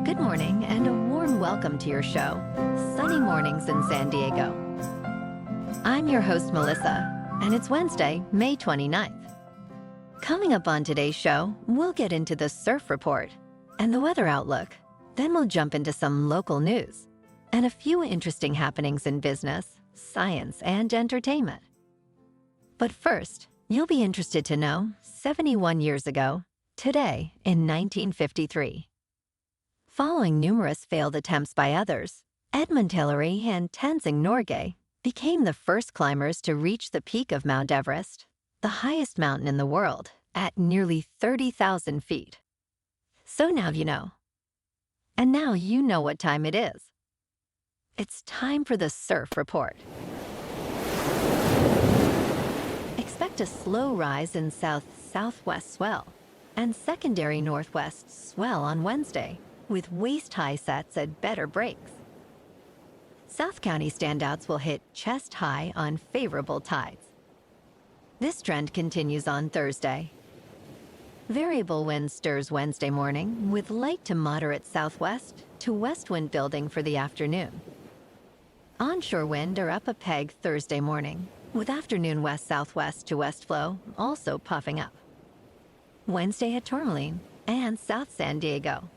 Good morning and a warm welcome to your show, Sunny Mornings in San Diego. I'm your host, Melissa, and it's Wednesday, May 29th. Coming up on today's show, we'll get into the surf report and the weather outlook. Then we'll jump into some local news and a few interesting happenings in business, science, and entertainment. But first, you'll be interested to know 71 years ago, today in 1953. Following numerous failed attempts by others, Edmund Hillary and Tenzing Norgay became the first climbers to reach the peak of Mount Everest, the highest mountain in the world, at nearly 30,000 feet. So now you know. And now you know what time it is. It's time for the surf report. Expect a slow rise in south-southwest swell and secondary northwest swell on Wednesday, with waist-high sets at better breaks. South County standouts will hit chest-high on favorable tides. This trend continues on Thursday. Variable wind stirs Wednesday morning with light to moderate southwest to west wind building for the afternoon. Onshore wind are up a peg Thursday morning, with afternoon west-southwest to west flow also puffing up. Wednesday at Tourmaline and South San Diego.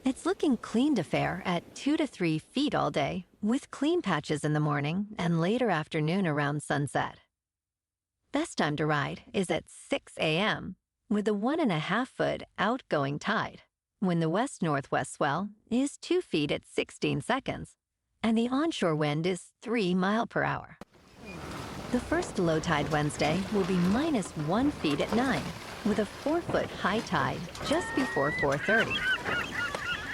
It's looking clean to fair at 2 to 3 feet all day, with clean patches in the morning and later afternoon around sunset. Best time to ride is at 6 a.m. with a 1.5-foot outgoing tide, when the west-northwest swell is 2 feet at 16 seconds, and the onshore wind is 3 miles per hour. The first low tide Wednesday will be -1 feet at 9, with a 4-foot high tide just before 4:30.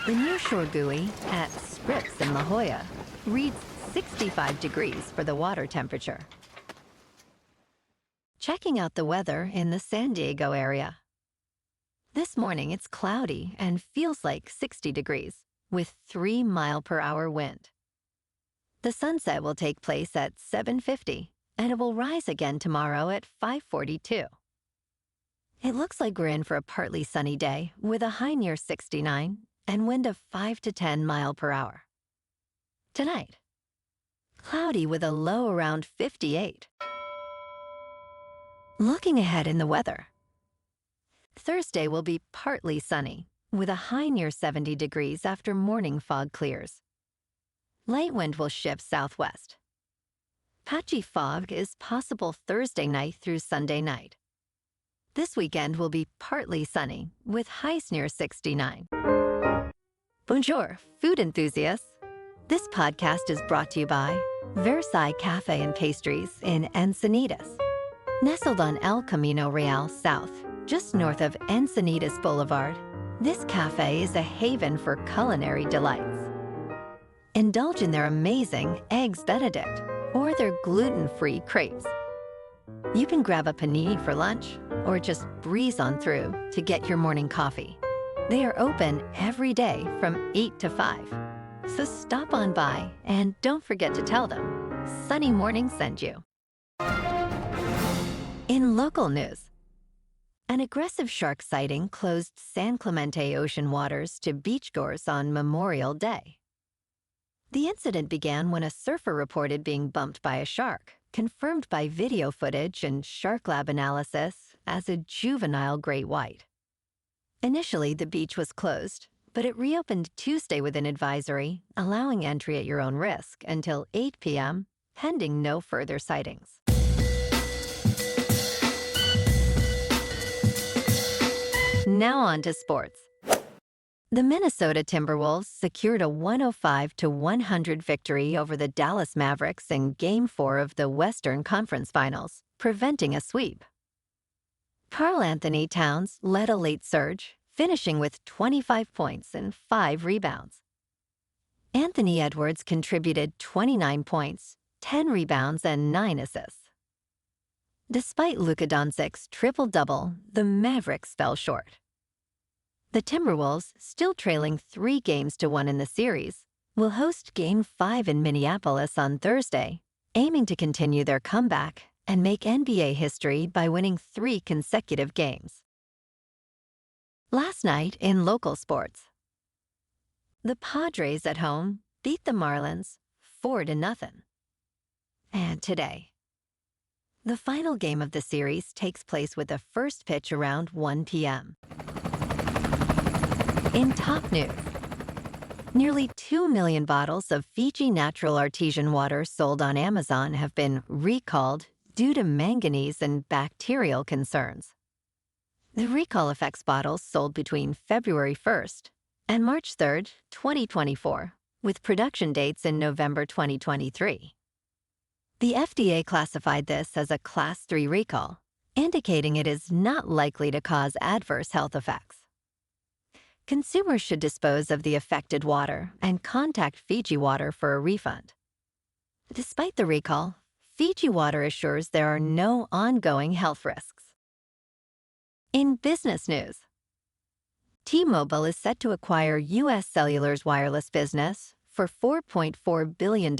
The nearshore buoy at Scripps in La Jolla reads 65 degrees for the water temperature. Checking out the weather in the San Diego area. This morning it's cloudy and feels like 60 degrees with 3 miles per hour wind. The sunset will take place at 7:50 and it will rise again tomorrow at 5:42. It looks like we're in for a partly sunny day with a high near 69 and wind of 5 to 10 miles per hour. Tonight, cloudy with a low around 58. Looking ahead in the weather. Thursday will be partly sunny with a high near 70 degrees after morning fog clears. Light wind will shift southwest. Patchy fog is possible Thursday night through Sunday night. This weekend will be partly sunny with highs near 69. Bonjour, food enthusiasts. This podcast is brought to you by Versailles Cafe and Pastries in Encinitas. Nestled on El Camino Real South, just north of Encinitas Boulevard, this cafe is a haven for culinary delights. Indulge in their amazing Eggs Benedict or their gluten-free crepes. You can grab a panini for lunch or just breeze on through to get your morning coffee. They are open every day from 8 to 5. So stop on by and don't forget to tell them Sunny Morning sent you. In local news, an aggressive shark sighting closed San Clemente ocean waters to beachgoers on Memorial Day. The incident began when a surfer reported being bumped by a shark, confirmed by video footage and shark lab analysis as a juvenile great white. Initially, the beach was closed, but it reopened Tuesday with an advisory, allowing entry at your own risk until 8 p.m., pending no further sightings. Now on to sports. The Minnesota Timberwolves secured a 105-100 victory over the Dallas Mavericks in Game 4 of the Western Conference Finals, preventing a sweep. Karl Anthony Towns led a late surge, finishing with 25 points and 5 rebounds. Anthony Edwards contributed 29 points, 10 rebounds, and 9 assists. Despite Luka Doncic's triple-double, the Mavericks fell short. The Timberwolves, still trailing 3-1 in the series, will host Game 5 in Minneapolis on Thursday, aiming to continue their comeback and make NBA history by winning 3 consecutive games. Last night in local sports, The Padres at home beat the Marlins 4-0. And today, the final game of the series takes place with the first pitch around 1 p.m. In top news, nearly 2 million bottles of Fiji natural artesian water sold on Amazon have been recalled due to manganese and bacterial concerns. The recall affects bottles sold between February 1st and March 3rd, 2024, with production dates in November 2023. The FDA classified this as a Class 3 recall, indicating it is not likely to cause adverse health effects. Consumers should dispose of the affected water and contact Fiji Water for a refund. Despite the recall, Fiji Water assures there are no ongoing health risks. In business news, T-Mobil is set to acquire U.S. Cellular's wireless business for $4.4 billion,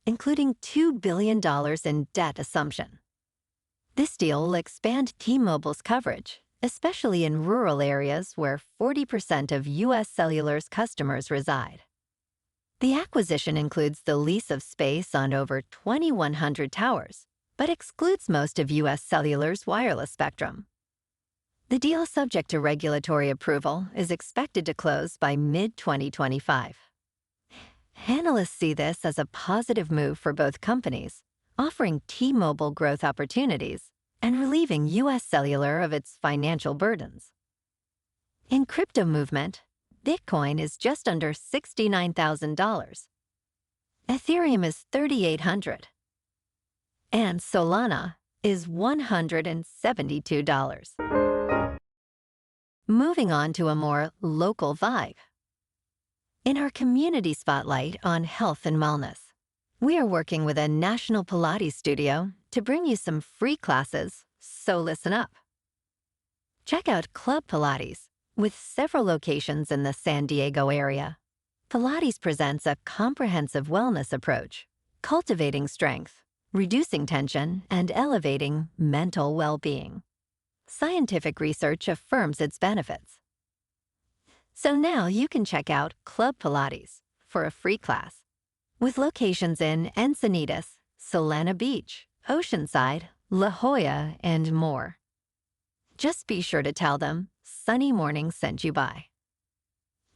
including $2 billion in debt assumption. This deal will expand T-Mobil's coverage, especially in rural areas where 40% of U.S. Cellular's customers reside. The acquisition includes the lease of space on over 2,100 towers, but excludes most of U.S. Cellular's wireless spectrum. The deal, subject to regulatory approval, is expected to close by mid-2025. Analysts see this as a positive move for both companies, offering T-Mobile growth opportunities and relieving U.S. Cellular of its financial burdens. In crypto movement, Bitcoin is just under $69,000. Ethereum is $3,800. And Solana is $172. Moving on to a more local vibe. In our community spotlight on health and wellness, we are working with a national Pilates studio to bring you some free classes, so listen up. Check out Club Pilates, with several locations in the San Diego area. Pilates presents a comprehensive wellness approach, cultivating strength, reducing tension, and elevating mental well-being. Scientific research affirms its benefits. So now you can check out Club Pilates for a free class, with locations in Encinitas, Solana Beach, Oceanside, La Jolla, and more. Just be sure to tell them Sunny Morning sent you by.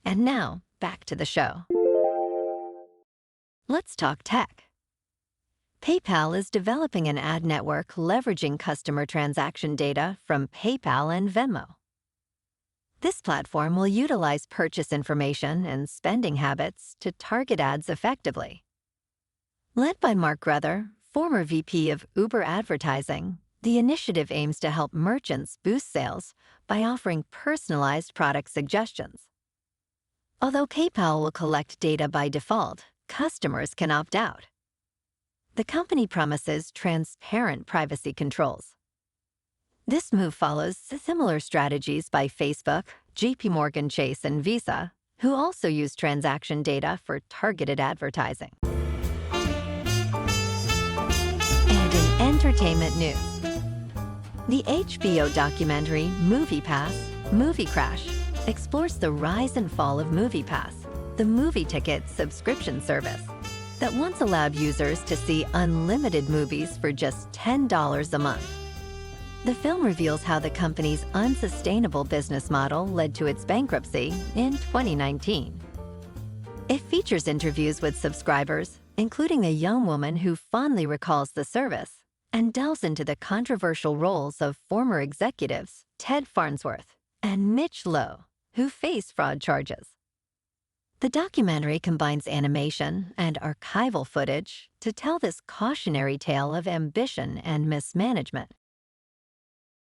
And now, back to the show. Let's talk tech. PayPal is developing an ad network leveraging customer transaction data from PayPal and Venmo. This platform will utilize purchase information and spending habits to target ads effectively. Led by Mark Gruther, former VP of Uber Advertising, the initiative aims to help merchants boost sales by offering personalized product suggestions. Although PayPal will collect data by default, customers can opt out. The company promises transparent privacy controls. This move follows similar strategies by Facebook, JPMorgan Chase, and Visa, who also use transaction data for targeted advertising. And in entertainment news, the HBO documentary MoviePass, Movie Crash, explores the rise and fall of MoviePass, the movie ticket subscription service that once allowed users to see unlimited movies for just $10 a month. The film reveals how the company's unsustainable business model led to its bankruptcy in 2019. It features interviews with subscribers, including a young woman who fondly recalls the service, and delves into the controversial roles of former executives Ted Farnsworth and Mitch Lowe, who face fraud charges. The documentary combines animation and archival footage to tell this cautionary tale of ambition and mismanagement.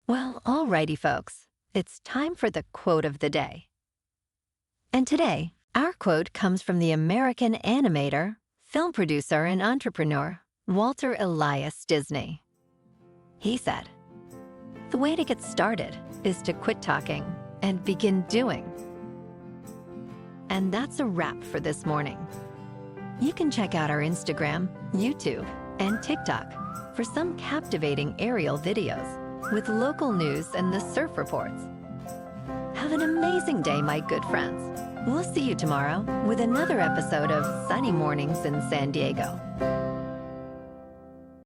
Well, alrighty, folks, it's time for the quote of the day. And today, our quote comes from the American animator, film producer, and entrepreneur, Walter Elias Disney. He said, "The way to get started is to quit talking and begin doing." And that's a wrap for this morning. You can check out our Instagram, YouTube, and TikTok for some captivating aerial videos with local news and the surf reports. Have an amazing day, my good friends. We'll see you tomorrow with another episode of Sunny Mornings in San Diego.